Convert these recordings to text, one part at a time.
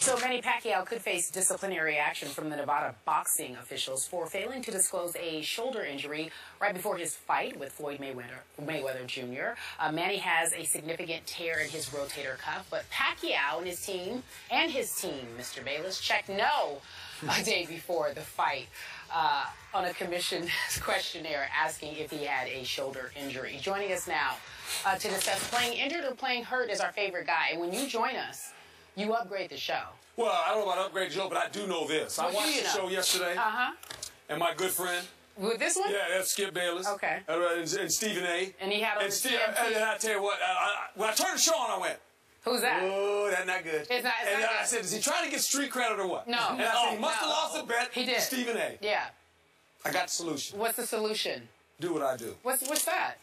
So Manny Pacquiao could face disciplinary action from the Nevada boxing officials for failing to disclose a shoulder injury right before his fight with Floyd Mayweather Jr. Manny has a significant tear in his rotator cuff, but Pacquiao and his team, Mr. Bayless, checked no a day before the fight on a commission questionnaire asking if he had a shoulder injury. Joining us now to discuss playing injured or playing hurt is our favorite guy. And when you join us, you upgrade the show. Well, I don't know about upgrade the show, but I do know this. I watched the show yesterday, and my good friend. With this one? Yeah, that's Skip Bayless. Okay. And Stephen A. And he had on and I tell you what, when I turned the show on, I went, who's that? Oh, that's not good. It's not and I good. said, is he trying to get street credit or what? No. And I said, he must have lost a bet He did. to Stephen A. Yeah. I got the solution. What's the solution? Do what I do. What's that?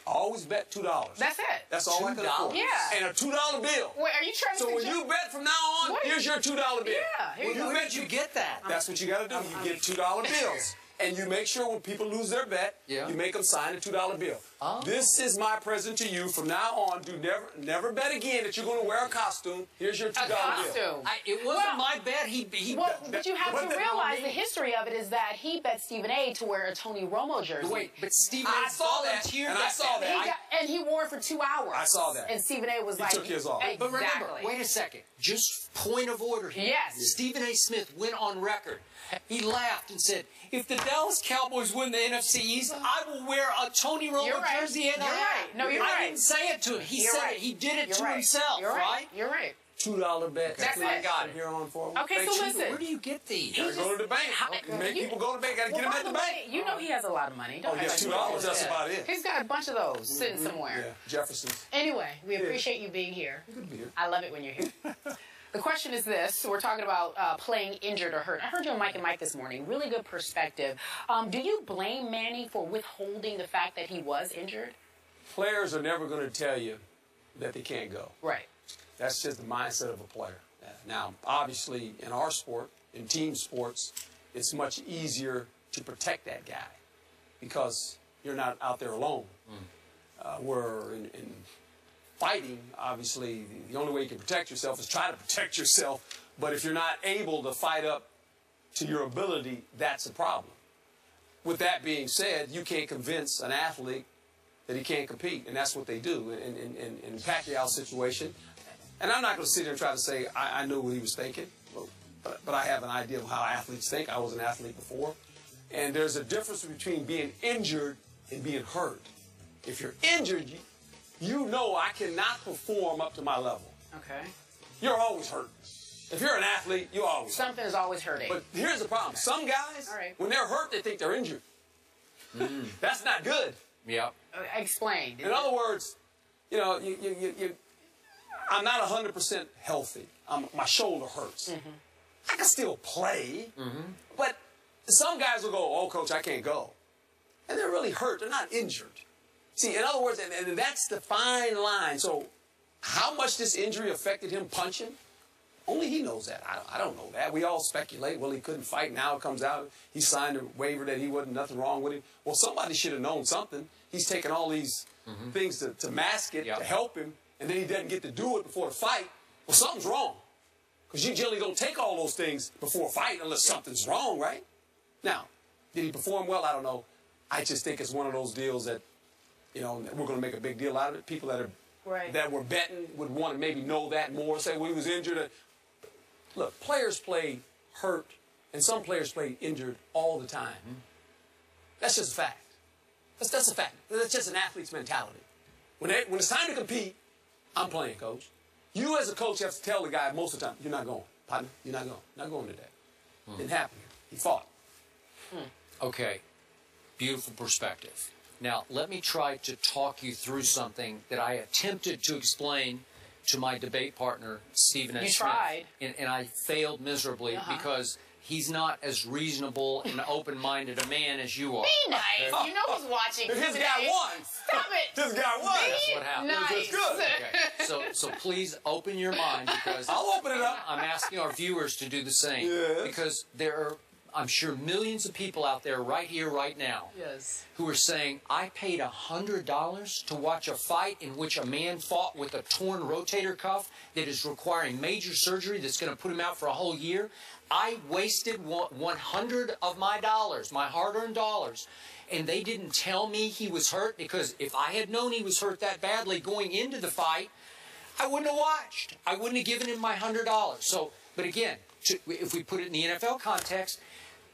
I always bet $2. That's it. That's all I can afford. Yeah. And a $2 bill. Wait, are you trying to So when you bet from now on, here's your $2 bill. Yeah. Where did you get that? That's what you got to do. You get $2 bills. And you make sure when people lose their bet, you make them sign a $2 bill. Oh. This is my present to you. From now on, never bet again that you're going to wear a costume. Here's your $2 bill. It wasn't my bet. But you have to realize the history of it is that he bet Stephen A. to wear a Tony Romo jersey. Wait, but Stephen A. volunteered. And I saw that. And he wore it for 2 hours. I saw that. And Stephen A. was he like... took his off. Exactly. But remember, wait a second. Just point of order here. Yes. Stephen A. Smith went on record. He laughed and said, if the Dallas Cowboys win the NFC East, I will wear a Tony Romo jersey and a hat. No, you're right. I didn't say it to him. He said it. He did it to himself, right? You're right. $2 bet. That's it. I got it. Here on forward. Okay, so listen. Where do you get these? You gotta go to the bank. Make people go to the bank. Gotta get them at the bank. You know he has a lot of money. Don't yes, $2. That's about it. He's got a bunch of those sitting somewhere. Yeah, Jefferson's. Anyway, we appreciate you being here. Good to be here. I love it when you're here. The question is this. We're talking about playing injured or hurt. I heard you on Mike and Mike this morning. Really good perspective. Do you blame Manny for withholding the fact that he was injured? Players are never going to tell you that they can't go. Right. That's just the mindset of a player. Now, obviously, in our sport, in team sports, it's much easier to protect that guy because you're not out there alone. Where in fighting, obviously, the only way you can protect yourself is try to protect yourself. But if you're not able to fight up to your ability, that's a problem. With that being said, you can't convince an athlete that he can't compete, and that's what they do in Pacquiao's situation. And I'm not going to sit here and try to say I knew what he was thinking, but I have an idea of how athletes think. I was an athlete before. And there's a difference between being injured and being hurt. If you're injured, you know I cannot perform up to my level. Okay. You're always hurt. If you're an athlete, you always hurt. Something is always hurting. But here's the problem. Some guys, when they're hurt, they think they're injured. That's not good. Yep. Explain. In other words, you know, I'm not 100% healthy. My shoulder hurts. I can still play, but some guys will go, oh, coach, I can't go. And they're really hurt. They're not injured. See, in other words, and that's the fine line. So how much this injury affected him punching, only he knows that. I don't know that. We all speculate, well, he couldn't fight. Now it comes out he signed a waiver that he wasn't nothing wrong with him. Well, somebody should have known something. He's taking all these things to mask it, to help him, and then he doesn't get to do it before the fight. Well, something's wrong. Because you generally don't take all those things before a fight unless something's wrong, right? Now, did he perform well? I don't know. I just think it's one of those deals that, you know, we're going to make a big deal out of it. People that are that were betting would want to maybe know that more, say, well, he was injured. Look, players play hurt, and some players play injured all the time. That's just a fact. That's a fact. That's just an athlete's mentality. When it's time to compete, I'm playing, coach. You as a coach have to tell the guy most of the time, you're not going, partner. You're not going. Not going today. Didn't happen here. He fought. Okay. Beautiful perspective. Now, let me try to talk you through something that I attempted to explain to my debate partner, Stephen A. Smith. You tried. And I failed miserably because he's not as reasonable and open-minded a man as you are. Be nice. You know he's watching. His guy won. Stop it. His guy won. That's what happened. Nice. Good. Okay. So please open your mind because I'll open it up. I'm asking our viewers to do the same. Yes. Because there are I'm sure millions of people out there right here, right now, Yes. who are saying, I paid $100 to watch a fight in which a man fought with a torn rotator cuff that is requiring major surgery that's going to put him out for a whole year. I wasted 100 of my dollars, my hard-earned dollars, and they didn't tell me he was hurt, because if I had known he was hurt that badly going into the fight, I wouldn't have watched. I wouldn't have given him my $100. So, but again, if we put it in the NFL context,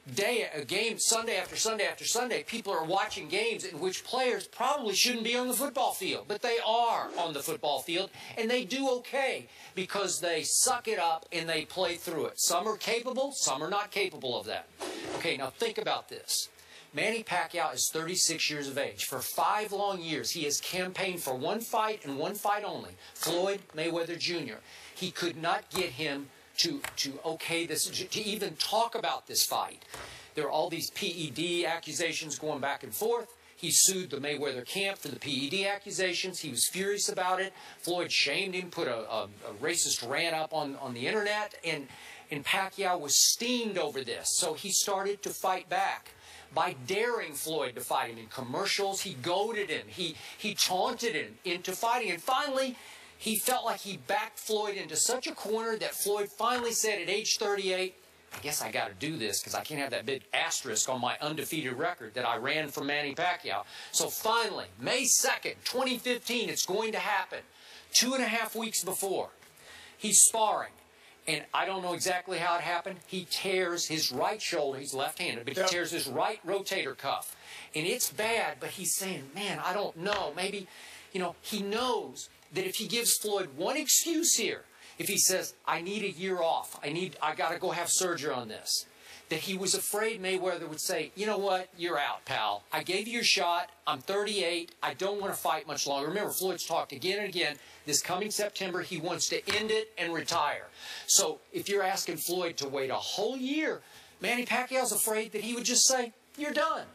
a game Sunday after Sunday after Sunday, people are watching games in which players probably shouldn't be on the football field, but they are on the football field, and they do okay because they suck it up and they play through it. Some are capable, some are not capable of that. Okay, now think about this. Manny Pacquiao is 36 years of age. For 5 long years, he has campaigned for one fight and one fight only, Floyd Mayweather Jr. He could not get him to okay this, to even talk about this fight. There are all these PED accusations going back and forth. He sued the Mayweather camp for the PED accusations. He was furious about it. Floyd shamed him, put a racist rant up on the internet, and Pacquiao was steamed over this. So he started to fight back by daring Floyd to fight him in commercials. He goaded him. He taunted him into fighting. And finally, he felt like he backed Floyd into such a corner that Floyd finally said at age 38, I guess I got to do this because I can't have that big asterisk on my undefeated record that I ran from Manny Pacquiao. So finally, May 2nd, 2015, it's going to happen. 2.5 weeks before, he's sparring. And I don't know exactly how it happened. He tears his right shoulder. He's left-handed, but he tears his right rotator cuff. And it's bad, but he's saying, man, I don't know. Maybe, he knows that if he gives Floyd one excuse here, if he says, I need a year off, I got to go have surgery on this, that he was afraid Mayweather would say, you know what, you're out, pal. I gave you your shot. I'm 38. I don't want to fight much longer. Remember, Floyd's talked again and again. This coming September, he wants to end it and retire. So if you're asking Floyd to wait a whole year, Manny Pacquiao's afraid that he would just say, you're done.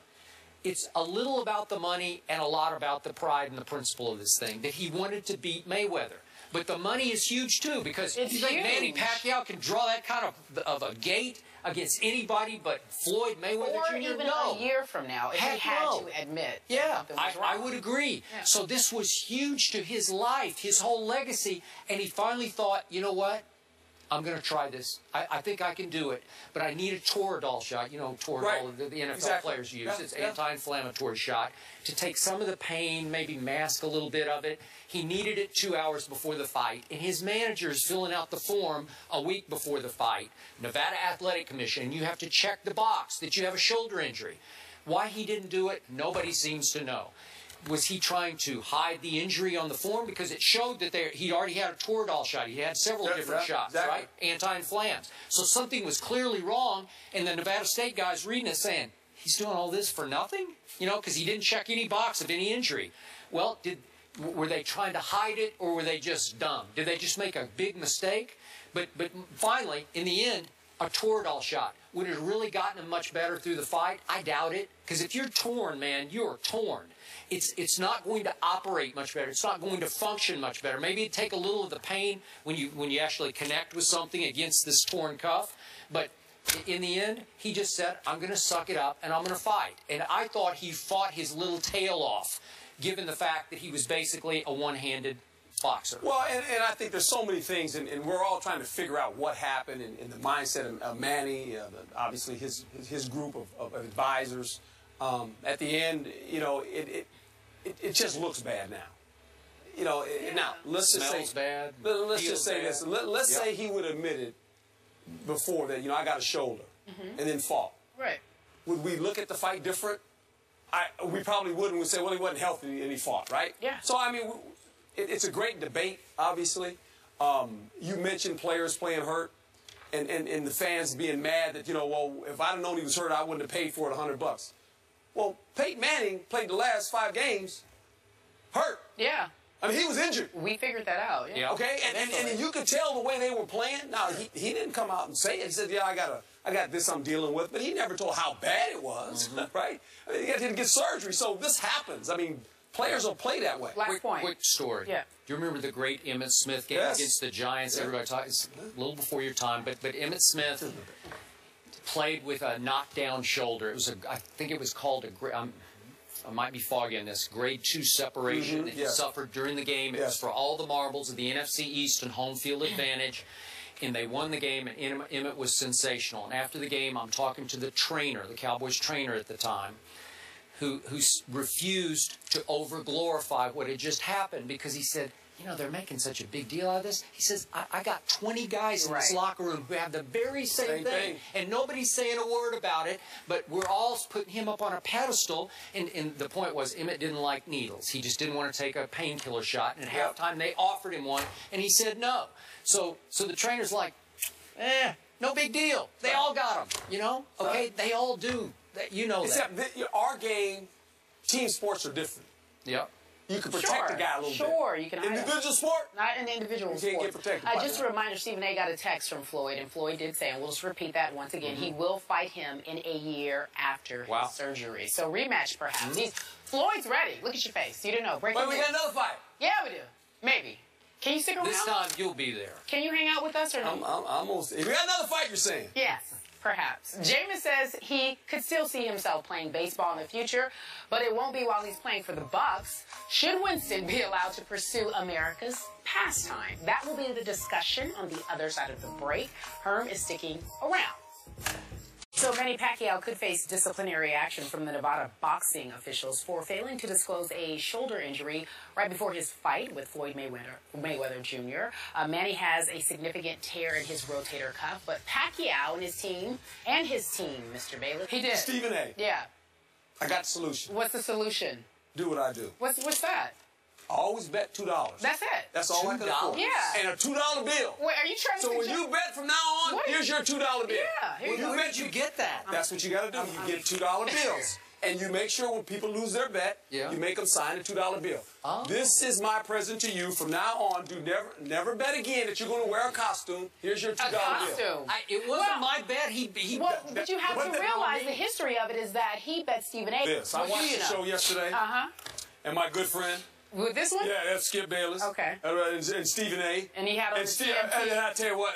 It's a little about the money and a lot about the pride and the principle of this thing, that he wanted to beat Mayweather. But the money is huge, too, because if you think Manny Pacquiao can draw that kind of a gate against anybody but Floyd Mayweather Jr.? Or even no. a year from now, if he had to admit yeah, something was wrong. I would agree. Yeah. So this was huge to his life, his whole legacy, and he finally thought, you know what? I'm going to try this. I think I can do it, but I need a Toradol shot. Toradol, the NFL players use. It's an anti-inflammatory shot to take some of the pain, maybe mask a little bit of it. He needed it 2 hours before the fight, and his manager is filling out the form a week before the fight. Nevada Athletic Commission, you have to check the box that you have a shoulder injury. Why he didn't do it, nobody seems to know. Was he trying to hide the injury on the form? Because it showed that he already had a Toradol shot. He had several different shots, right? Anti-inflams. So something was clearly wrong, and the Nevada State guy's reading it saying, he's doing all this for nothing? Because he didn't check any box of any injury. Well, were they trying to hide it, or were they just dumb? Did they just make a big mistake? But finally, in the end, a Toradol shot. Would it have really gotten him much better through the fight? I doubt it. Because if you're torn, man, you're torn. It's not going to operate much better. It's not going to function much better. Maybe it'd take a little of the pain when you actually connect with something against this torn cuff. But in the end, he just said, I'm going to suck it up and I'm going to fight. And I thought he fought his little tail off, given the fact that he was basically a one-handed boxer. Well, and I think there's so many things, and we're all trying to figure out what happened in the mindset of Manny, obviously his group of advisors. At the end, it just looks bad now. Now let's just say bad. Let's just say this. Let's say he would have admitted before that, I got a shoulder, and then fought. Right. Would we look at the fight different? We probably wouldn't. We'd say, well, he wasn't healthy and he fought, right? Yeah. So I mean, it's a great debate, obviously. You mentioned players playing hurt, and the fans being mad that, well, if I'd have known he was hurt, I wouldn't have paid for it $100. Well, Peyton Manning played the last 5 games hurt. Yeah. I mean, he was injured. We figured that out. Yeah. Okay, and you could tell the way they were playing. Now, he didn't come out and say it. He said, yeah, I got this I'm dealing with, but he never told how bad it was, right? I mean, he had to get surgery, so this happens. I mean, players will play that way. Quick story. Yeah. Do you remember the great Emmitt Smith game against the Giants? Yeah. Everybody talks. It's a little before your time, but Emmitt Smith played with a knockdown shoulder. It was I think it was called I might be foggy on this, grade 2 separation that he suffered during the game. It was for all the marbles of the NFC East and home field advantage. And they won the game, and Emmett was sensational. And after the game, I'm talking to the trainer, the Cowboys trainer at the time, who refused to over-glorify what had just happened because he said, you know, they're making such a big deal out of this. He says, I got 20 guys in this locker room who have the very same thing, and nobody's saying a word about it, but we're all putting him up on a pedestal. And the point was, Emmett didn't like needles. He just didn't want to take a painkiller shot. And at halftime, they offered him one, and he said no. So the trainer's like, no big deal. They all got them, you know? Okay, they all do. You know that. Except our game, team sports are different. Yep. You can protect the guy a little bit. Sure, you can. Individual sport? Not an individual sport. You can't get protected by just a reminder, Stephen A. got a text from Floyd, and Floyd did say, and we'll just repeat that once again, he will fight him in a year after his surgery. So rematch, perhaps. Floyd's ready. Look at your face. You didn't know. Wait, we got another fight. Yeah, we do. Maybe. Can you stick around? This time you'll be there. Can you hang out with us or no? I'm almost. If we got another fight, you're saying? Yes. Perhaps. Jameis says he could still see himself playing baseball in the future, but it won't be while he's playing for the Bucs. Should Winston be allowed to pursue America's pastime? That will be the discussion on the other side of the break. Herm is sticking around. So Manny Pacquiao could face disciplinary action from the Nevada boxing officials for failing to disclose a shoulder injury right before his fight with Floyd Mayweather Jr. Manny has a significant tear in his rotator cuff, but Pacquiao and his team, Mr. Bailiff, he did. Stephen A. Yeah. I got the solution. What's the solution? Do what I do. What's that? I always bet $2. That's it. That's all I can afford. Yeah. And a $2 bill. Wait, are you trying to So when you bet from now on, here's your $2 bill. Yeah. Where did you get that? That's what you got to do. You get $2 bills. And you make sure when people lose their bet, you make them sign a $2 bill. Oh. This is my present to you. From now on, never bet again that you're going to wear a costume. Here's your $2 bill. It wasn't my bet. But you have to realize the history of it is that he bet Stephen A. Yes, I watched the show yesterday. And my good friend. With this one? Yeah, that's Skip Bayless. Okay. And Stephen A. And he had on and I tell you what,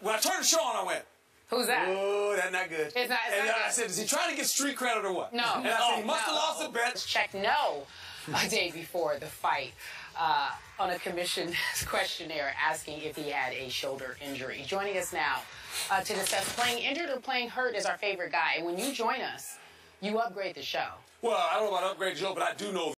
when I turned the show on, I went, who's that? Oh, that's not good. It's not and good. I said, is he trying to get street credit or what? No. And I said, he must have lost the bet. Check no a day before the fight on a commission questionnaire asking if he had a shoulder injury. Joining us now to discuss playing injured or playing hurt is our favorite guy. And when you join us, you upgrade the show. Well, I don't know about upgrade the show, but I do know